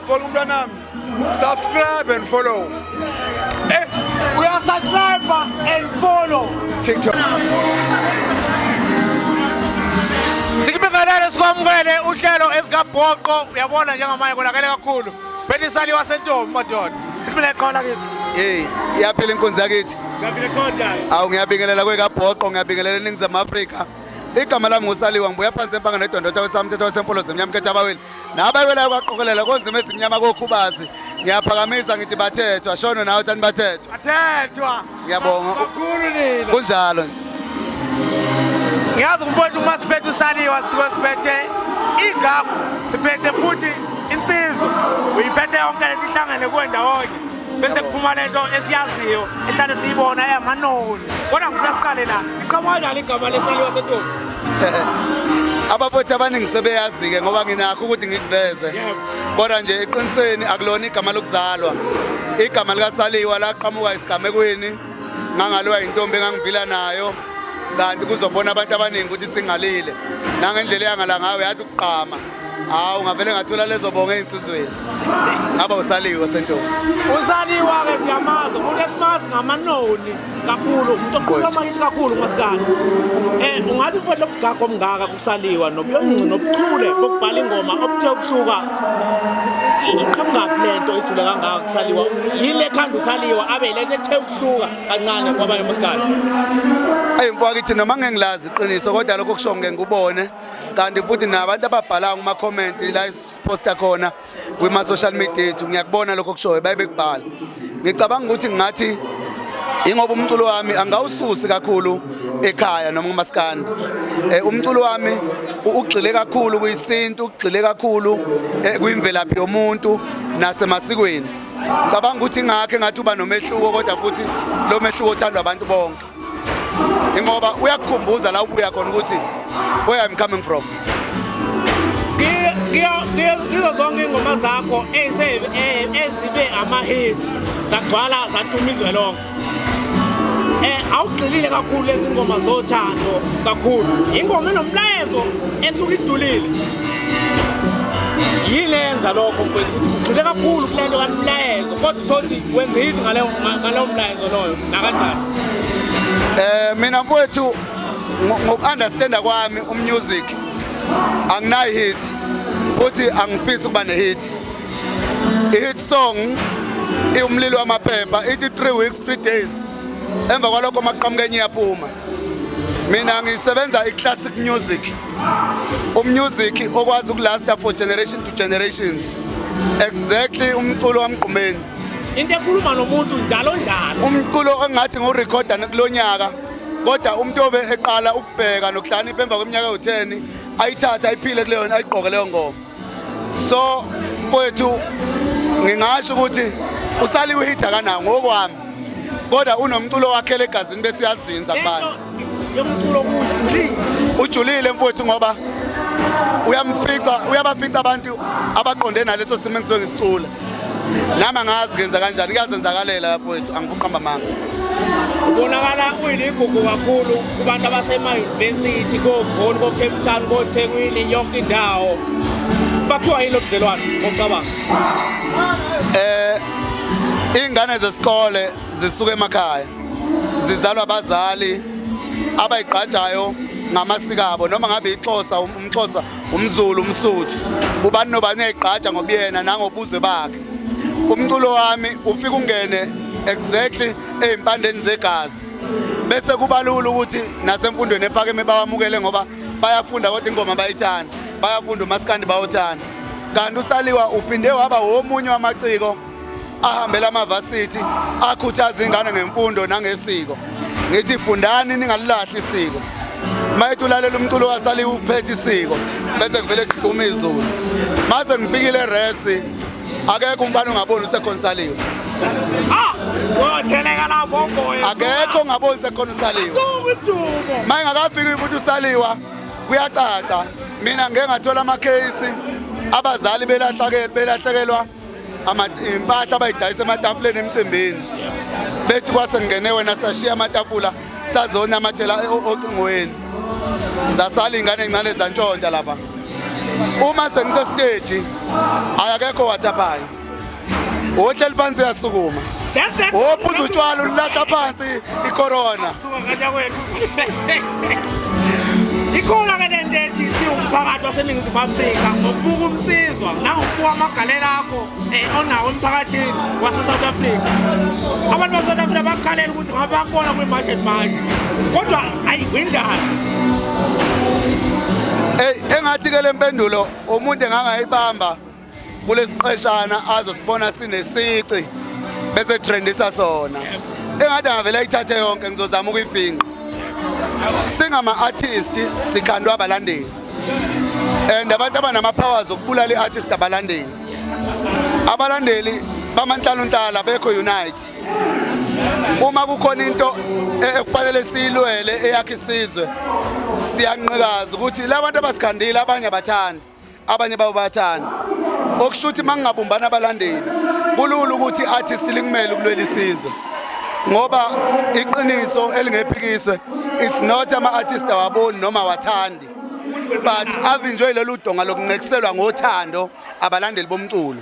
follow umntwana. Subscribe and follow. We are subscribe and follow. TikTok. Sikubingelele sikwamukele uhlelo esikabhoqo uyabona njengamanje konakele kakhulu. Bethi Saliwa sentombi madoda. Sikubingelele khona kithi. Hey, iyaphila inkonzo yakithi. Siyaphila khona. Awu ngiyabingelela kwekabhoqo, ngiyabingelela eNingizimu Afrika. Igama lami nguSaliwa ngibuya phansi empanga nedondotho wesamthetho wasempolo zemnyama khetha abaweli. Nabawela kwaqokelela konzima ezimnyama kokhubazi. Ngiyaphakamisa ngithi bathethwa, shono nawe uthani bathethwa. Bathethwa. Ngiyabonga. Kakhulu nina. Kunjalo nje. Ngiyazi ukuthi uma siphethe uSaliwa siphethe igagu, siphethe futhi insizwa. Uyiphethe yonke lento ihlangane kwendawonye. Bese kuphuma lento esiyaziyo ehlale siyibona eyamanoni. Kodwa ngifuna siqale la. Iqhamuka kanjani igama leSaliwa sentombi? Abafuthi abaningi sebeyazi-ke ngoba nginakho ukuthi ngikuveze. Kodwa nje eqiniseni akulona igama lokuzalwa. Igama likaSaliwa laqhamuka isigamekweni ngangaliwa intombi engangivila nayo. Kanti kuzobona abantu abaningi ukuthi singalile. Nangendlela eyangala ngayo yathi ukuqhama. Hawu ngavele ngathola lezo bonga einsizweni. Ngaba uSaliwa sentombi. uSaliwa ke siyamazi umuntu esimazi ngamanoni kakhulu umuntu oqhubeka manje kakhulu masikani. Ungathi mfowethu lobugago omngaka kuSaliwa nobuyoncinci nobuchule bokubhala ingoma obuthe ukuhluka. Iqhamuka lento ejule kangaka kuSaliwa. Yile khanda uSaliwa abe lento ethe ukuhluka kancane kwabanye masikani. Mfowethu noma ngengilazi iqiniso kodwa lokho kusho ngeke ngubone. Kanti futhi nabantu ababhala kuma comment la siposta khona kuma social media ethu ngiyakubona lokho kushoyo bayibekubhala. Ngicabanga ukuthi ngathi ingoba umculo wami angawususi kakhulu ekhaya noma kumaskandi. Umculo wami ugxile kakhulu kuyisintu, ugxile kakhulu kuyimvelaphi yomuntu nasemasikweni. Ngicabanga ukuthi ngakhe ngathi uba nomehluko kodwa futhi lo mehluko uthandwa abantu bonke. Ingoba uyakukhumbuza la ubuya khona ukuthi where I'm coming from. Ngizo zonke ingoma zakho ezibe ama-hits zagcwala zatumizwe lonke. Awugxilile kakhulu lezi ngoma zothando kakhulu. Ingoma enomlayezo esuke idulile. Yile yenza lokho mfowethu ukuthi ugxile kakhulu kulento kaMlayezo kodwa uthi wenza hit ngaleyo mlayezo loyo nakanjani. Mina mfowethu ngoku-understanda kwami umusic anginayo hit futhi angifisi ukuba ne-hit. I-hit song iwumlilo wamaphepha ithi 3 weeks 3 days emva kwalokho maqhamuke enye iyaphuma. Mina ngisebenza i-classic music, umusic okwazi ukulasta for generation to generations. Exactly umculo wamgqumeni. Into ekhuluma nomuntu njalo njalo. Umculo engathi ngorecorda kulonyaka kodwa umuntu obe eqala ukubheka nokuhlakanipha emva kweminyaka ewu10 ayithatha ayiphile kuleyo ayiqoke leyo ngoma. So mfowethu ngingasho ukuthi uSaliwa hit akanawo ngokwami kodwa unomculo wakhe legazini bese uyazinza kubantu. Yomculo kujulile. Ujulile mfowethu ngoba uyabafica abantu abaqonde naleso simo engisuke ngisicula. Nama ngazi ngenza kanjani kuyazenzakalela mfowethu angifuqamba manga. Ubonakala uyiligugu kakhulu kubantu abasema-university koGoli koCape Town koThekwini yonke indawo. Bakhiwa yini lobudlelwano ngocabanga? Ingane zesikole zisuka emakhaya zizalwa abazali abayigqajayo ngamasiko abo noma ngabe iXhosa umXhosa umZulu umSuthu ubani nobani uyayigqaja ngobuyena nangobuzwe bakhe. Umculo wami ufika ungene exactly ezimpandeni zegazi bese kubalula ukuthi nasemfundweni ephakeme bawamukele ngoba bayafunda kodwa ingoma bayithanda, bayafunda umaskandi bawuthanda. Kanti uSaliwa uphinde waba omunye wamaciko ahambela amavasithi akhuthaza ingane ngemfundo nangesiko. Ngithi fundani ningalilahli isiko. Mayethu lalela umculo kaSaliwa uphethe isiko bese kuvele kuqhuma izulu. Mase ngifikile eResi akekho umbani ongaboni usekhona uSaliwa. Wotheleka lapho boy. Akekho ongaboni usekhona uSaliwa. Sukudumo. Mayengakafiki ukuthi uSaliwa kuyacaca. Mina ngeke ngathola ama-case abazali belahlekelwa impahla abayidayisa ematafuleni emcimbini. Bethi kwase ngene wena sashiya amatafula sazonamathela ocingweni. Zasala ingane encane zantshontsha lapha. uma sengise stage ayakekho wathaphayo ohleli phansi uyasukuma That's that. ophuza utshwala ulatha phansi icorona Suka kanya kwethu. Ikhona ke lento ethi siwumphakathi waseNingizimu Afrika ngokubuka umsizwa nangokubuka amagalelo akho onawo emphakathini wase-South Africa. Abantu base-South Africa bakukhalela ukuthi ngabe bakubona kwi-march and march. Kodwa ayi kwinjani? engathi ke lempendulo umuntu engangayibamba kulesiqeshana azosibona sinesici bese trendisa sona engathi angavela ithathe yonke ngizozama ukuyifinqa singama artist sikhandwa abalandeli and abantu abanama powers okubulala iartist abalandeli bamanhlanonhlala bekho unite uma kukhona into ekufanele siyilwele eyakhe isizwe siyanqikaza ukuthi labantu abasikhandile abanye abathandi abanye babathanda okushuthi mangingabumbana abalandeli kulula ukuthi artist likumele ukulwela isizwe ngoba iqiniso elingephikiswe it's not ama artist awaboni noma wathandi but avinjwe lolu donga lokuncekiselwa ngothando abalandeli bomculo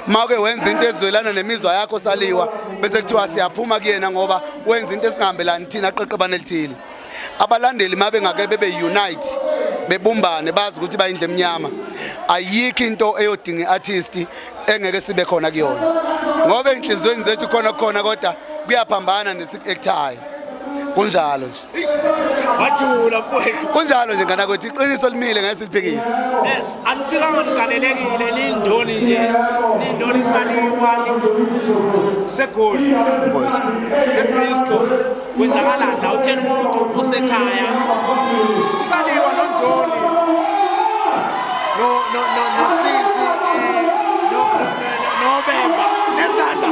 mawuke wenza into ezwelana nemizwa yakho saliwa bese kuthiwa siyaphuma kuyena ngoba wenza into esingahambelani thina aqeqebane lithile abalandeli mabe ngake bebe unite bebumbane bazi ukuthi bayindle eminyama ayikho into eyodinga iartist engeke sibe khona kuyona ngoba inhlizweni zethu khona kodwa kuyaphambana nesi-actayo kunjalo nje Wajula mfowethu. kunjalo nje ngana ukuthi iqiniso limile ngesiliphikisa Anifikanga nigalelekile nindoni nje. Nindoni saliwani. Segoli. mfowethu eBrisco kwenzakalani la utshela umuntu osekhaya ukuthi usaliwa nondoni no sisi no bemba nezandla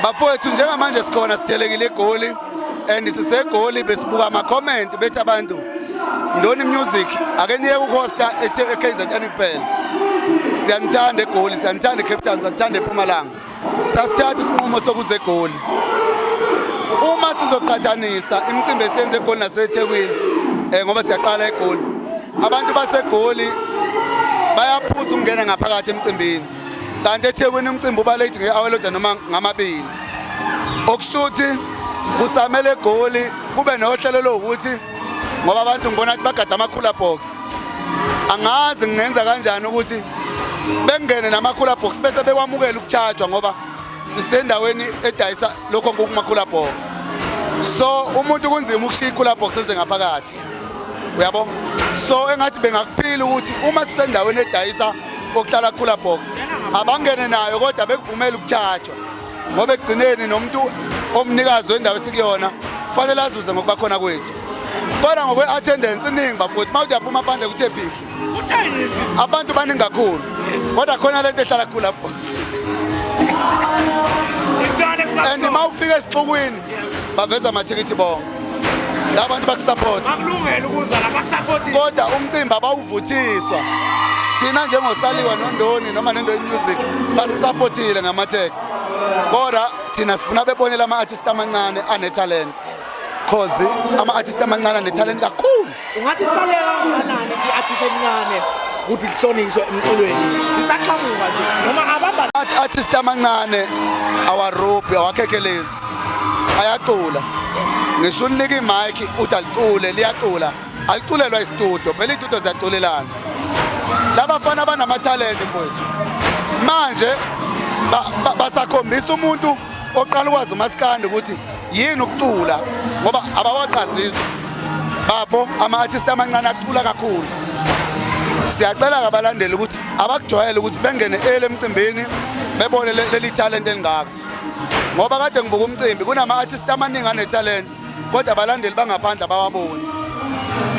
bafowethu njengamanje sikhona sithelekile egoli and sisegoli besibuka ama comment bethi abantu Ndoni Music ake niye ukuhosta eKZN kuphela siyanithanda egoli siyanithanda eCape Town siyanithanda eMpumalanga sasithatha isinqumo sokuze egoli uma sizoqhathanisa imicimbi esenze egoli naseThekwini ngoba siyaqala egoli abantu basegoli bayaphuza ukungena ngaphakathi emcimbini kanti eThekwini umcimbi uba late nge-hour elodwa noma ngamabili okushuthi kusamele egoli kube nohlelo lokuthi ngoba abantu ngibona ukuthi bagada ama-cooler box angazi ngingenza kanjani ukuthi bengene nama-cooler box bese bekwamukela ukuchargewa ngoba sisendaweni edayisa lokho ngokuma-cooler box so umuntu kunzima ukushiya i-cooler box eze ngaphakathi uyabo so engathi bengakuphila ukuthi uma sisendaweni edayisa okuhlala cooler box abangene nayo kodwa bekuvumela ukuchargewa ngoba ekugcineni nomuntu omnikazi wendawo esikuyona kufanele azuze ngokuba khona kwethu kodwa ngokwe-attendance iningi bafowethu uma uyaphuma aphandle kuthe phihli abantu baningi kakhulu kodwa khona lento ehlala cooler box and uma ufika esixukwini baveza amathikithi bonke la bantu bakusupport akulungele ukuza la bakusupport kodwa umcimbi abawuvuthiswa thina njengosaliwa nondoni noma nendoni music basisupportile ngamatheko kodwa thina sifuna bebonela ama-artist amancane ane-talent cause ama-artist amancane ane-talent kakhulu ungathi kubaleka kangakanani i-artist encane ukuthi lihlonishwe emculweni isaqhamuka nje noma abamba artist amancane awarobhi awakhekelezi ayacula ngisho unika imike uthi alicule liyacula aliculelwa istudio phela iy'tudio ziyaculelana labafana banama-talent mfowethu manje basakhombisa umuntu oqala ukwazi umasikandi ukuthi yini ukucula ngoba abawaqazisi bapho ama-artist amancane acula kakhulu siyacela kabalandeli ukuthi abakujwayele ukuthi bengene emcimbini bebone leli talent elingaka ngoba kade ngibuka umcimbi kunama-artist amaningi ane-talent kodwa abalandeli bangaphandle abawaboni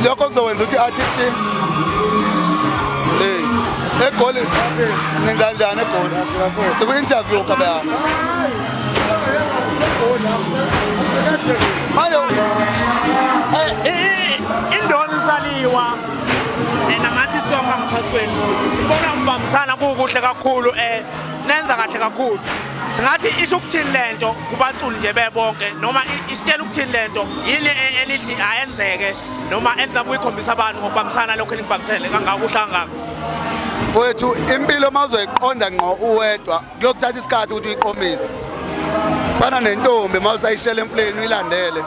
lokho kuzowenza ukuthi i-artist egoli nenza kanjani egoli siku-interview kabeyana hayo indoni saliwa nama-artist wangaphansi kwenu sibona mbambisana kukuhle kakhulu nenza kahle kakhulu singathi isho ukuthini lento kubaculi nje bebonke noma isitshela ukuthini lento yini elithi ayenzeke noma enza ukuyikhombisa abantu ngokubambisana lokho elingibambisele kangakuhla ngakho Wethu impilo mawuzoyiqonda ngqo uwedwa kuyokuthatha isikhathi ukuthi uyiqomise. Fana nentombi mawusayishela empleni uyilandele.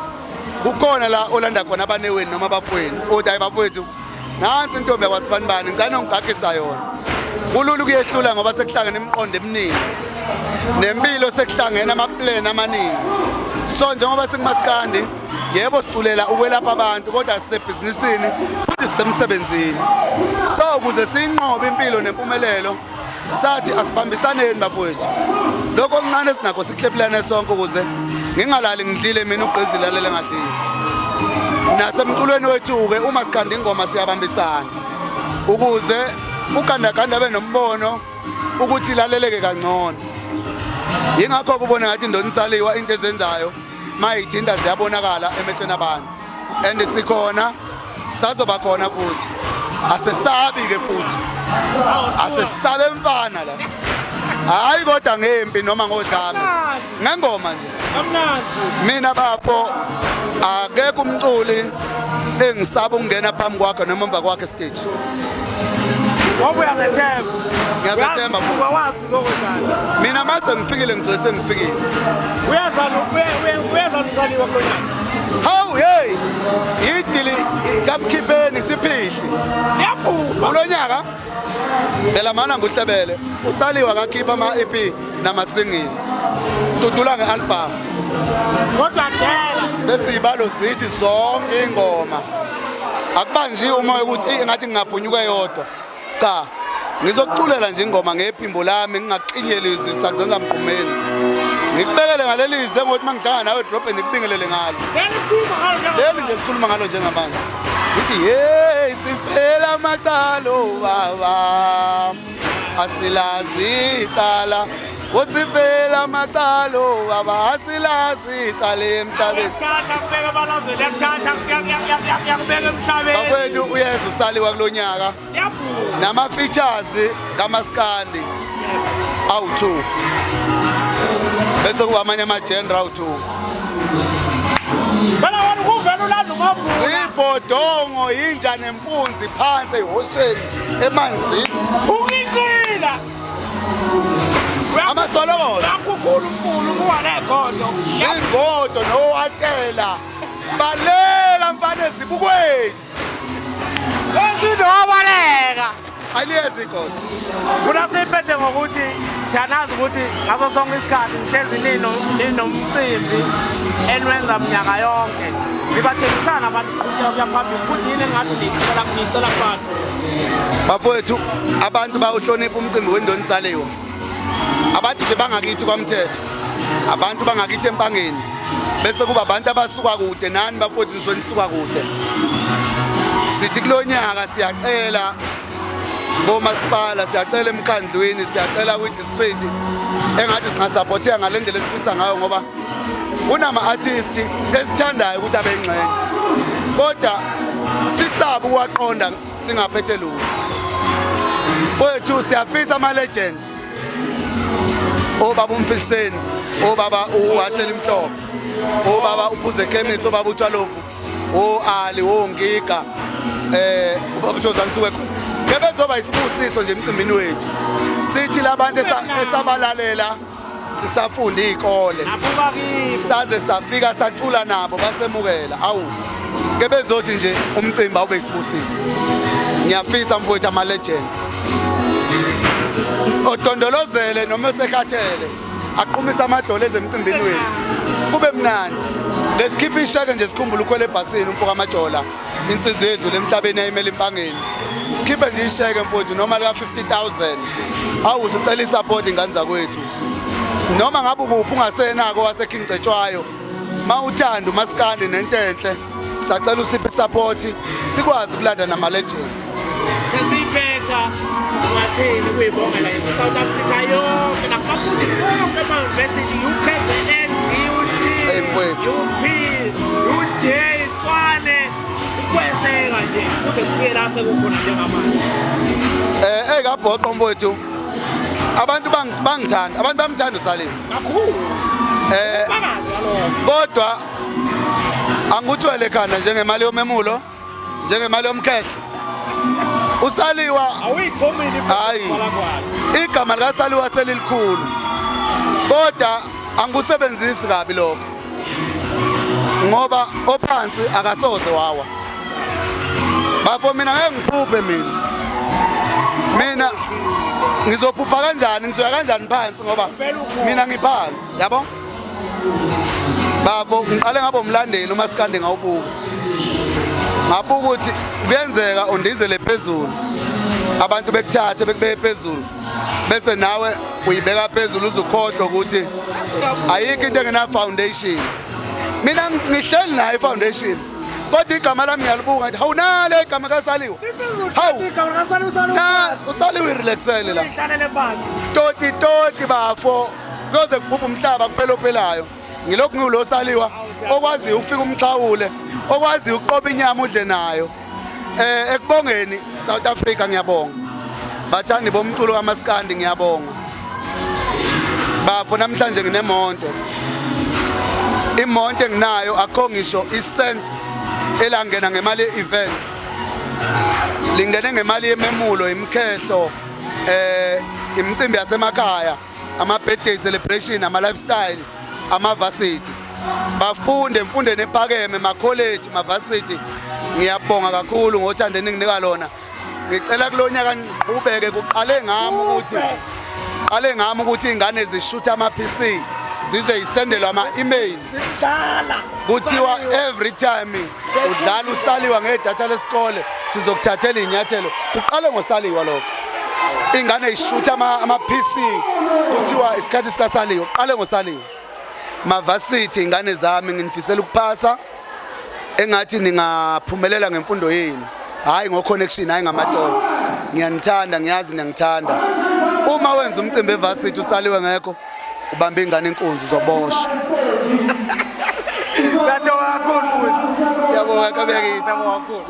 Kukhona la olanda khona abaneweni noma abafweni. Uthi hayi bafowethu nansi intombi yakwasibanibani ngicela ungigagisa yona. Kulula ukuyehlula ngoba sekuhlangene imiqondo eminingi. Nempilo sekuhlangene amaplane amaningi. So njengoba sikumaskandi yebo siculela ukwelapha abantu kodwa sisebhizinisini futhi sisemsebenzini. So ukuze sinqobe impilo nempumelelo sathi asibambisaneni bafowethu. Lokho okuncane sinakho siklephelane sonke ukuze ngingalali ngidlile mina ugqizile lalele ngadlile. Nasemculweni wethu ke uma sikhanda ingoma siyabambisana ukuze ugandaganda benombono ukuthi laleleke kangcono. Yingakho kubona ngathi Ndonisaliwa into ezenzayo mayithinta ziyabonakala emehlweni abantu. And sikhona sazoba khona futhi. Asesabi ke futhi. Asesabe mfana la. Hayi kodwa ngempi noma ngodlame. Ngengoma nje. kamnandi Mina bapho akekho umculi engisaba ukungena phambi kwakhe noma emva kwakhe stage. ngoba uyazethemba Ngiyazethemba futhi. wathi zokwenzani Mina mase ngifikile ngizobe sengifikile. uyazana Saliwa khona Hawu hey. Idili kamkhipheni siphihli. liyabhuba Kulonyaka phela mana nguhlebele uSaliwa kakhipha ama EP nama single. Tudula ngealbum. kodwa thela Bese ibalo zithi zonke ingoma. Akubanji uma ukuthi ngathi ngingaphunyuka yodwa. Cha. Ngizokuculela nje ingoma ngephimbo lami ngingaqinyelisi sakuzenza mqumeni. Ngikubekele ngalelize ngokuthi mangihlanga nawe drop ngikubingelele ngalo. Leli nje sikhuluma ngalo njengamanje. Ithi hey sifela amacalo baba. Asilazi icala. Usifela amacalo baba asilazi icala emhlabeni. Yakuthatha kubeka balazwe yakuthatha yakubeka emhlabeni Bafowethu uyesu Saliwa kulonyaka yabhuba nama features kaMaskandi awu2 bese kuba amanye ama genre awu2 bala wena kuvela ulanda umabhuka Zibhodongo inja nempunzi phansi ehosheni emanzini ukiqila Amasolokodo yakukhulu umkhulu kuwa negodo Zingodo nowatela balela mfana ezibukweni esinobaleka aliyezi inkosi funa siphethe ngokuthi siyanazi ukuthi ngaso sonke isikhathi nihlezi ninomcimbi enwenza mnyaka yonke nibathengisana abantu kuya phambili futhi yini engathi ngicela kubantu bafowethu abantu bawuhlonipha umcimbi weNdonisaliwa abantu nje bangakithi kwamthetho abantu bangakithi empangeni bese kuba abantu abasuka kude nani bafowethu nisuka kude sithi kulonyaka siyacela bomasipala siyacela emkhandlweni siyacela kwi-district engathi singasupporteka ngalendlela esifisa ngayo ngoba kunama artists esithandayo ukuthi abe ingxenye kodwa sisaba ukwaqonda singaphethe lutho wethu siyafisa ama legend obaba uMfiliseni obaba uHasheli Mhlophe obaba uPhuze Chemist obaba uTshwalovu Ali Ngiga ubaba uJozani Suke ngebezoba isibusiso nje emcimbini wethu sithi labantu esabalalela sisafunda izikole abuka kiso saze safika sacula nabo basemukela awu ngebezothi nje umcimbi awube isibusiso ngiyafisa mfowethu ama legend odondolozele noma sekhathele aqhumisa amadolo ezemcimbini wethu kube mnandi ngesikhipha isheke nje sikhumbula ukhwele ebhasini umfuka amajola insizwe yedlule emhlabeni ayimele impangeni sikhiphe nje isheke mfowethu noma lika 50,000 awu sicela isupport ingane zakwethu noma ngabe ukuphi ungasenako waseKing Cetshwayo mawuthanda uMaskandi nentenhle sacela usiphe support sikwazi ukulanda nama legend sesiphetha ngathini kuyibongela South Africa yonke nakubafundi bonke ema-university UKZN DUT UP UJ Tshwane ukweseka nje kude kufike la sekukhona njengamanje ekabhoqo mfowethu abantu bangithanda abantu bamthanda uSaliwa kakhulu kodwa angikuthwele khanda njengemali yomemulo njengemali yomkhetho uSaliwa awuyiqomile hayi igama likaSaliwa selilikhulu kodwa angikusebenzisi kabi lokho ngoba ophansi akasoze wawa bafo mina ngeke ngiphuphe mina ngizophupha kanjani ngizoya kanjani phansi ngoba mina ngiphansi yabo bafo ngiqale ngabo umlandeli uMaskandi ngawubuka ngabuka ukuthi kuyenzeka undizele phezulu abantu bekuthathe bekubeke phezulu bese nawe uyibeka phezulu uzukhohlwa ukuthi ayikho into engena foundation mina ngihleli nayo foundation kodwa igama lami ngiyalibuka ngithi hawunale igama kaSaliwa hawu uSaliwa irelaxele la toti bafo kuze kubupha umhlaba kuphelophelayo ngilokhu ngiwulo Saliwa okwazi ukufika umxhawule okwazi ukuqoba inyama udle nayo ekubongeni South Africa ngiyabonga bathandi bomculo kaMaskandi ngiyabonga bafo namhlanje nginemonto imonto enginayo akho ngisho isent elangena ngemali ye-event lingene ngemali yememulo imkhehlo imicimbi yasemakhaya ama-birthday celebration ama-lifestyle ama-varsity bafunde emfundeni ephakeme ma-college ma-varsity ngiyabonga kakhulu ngothando eninginika lona ngicela kulonyaka ubeke kuqale ngami ukuthi ingane zishutha ama-PC zize yisendelwa ama-email kuthiwa every time udlala uSaliwa ngedatha lesikole sizokuthathela inyathelo kuqale ngoSaliwa lokho ingane ishutha ama-PC kuthiwa isikhathi sikaSaliwa kuqale ngoSaliwa ma-varsity ingane zami nginifisela ukuphasa engathi ningaphumelela ngemfundo yenu hayi ngo-connection hayi ngamatolo ngiyanithanda ngiyazi niyangithanda uma wenza umcimbi evarsity uSaliwe ngekho ubambe ingane inkunzi uzoboshwa Siyathokoza kakhulu. Yabonga kabekisi. Siyabonga kakhulu.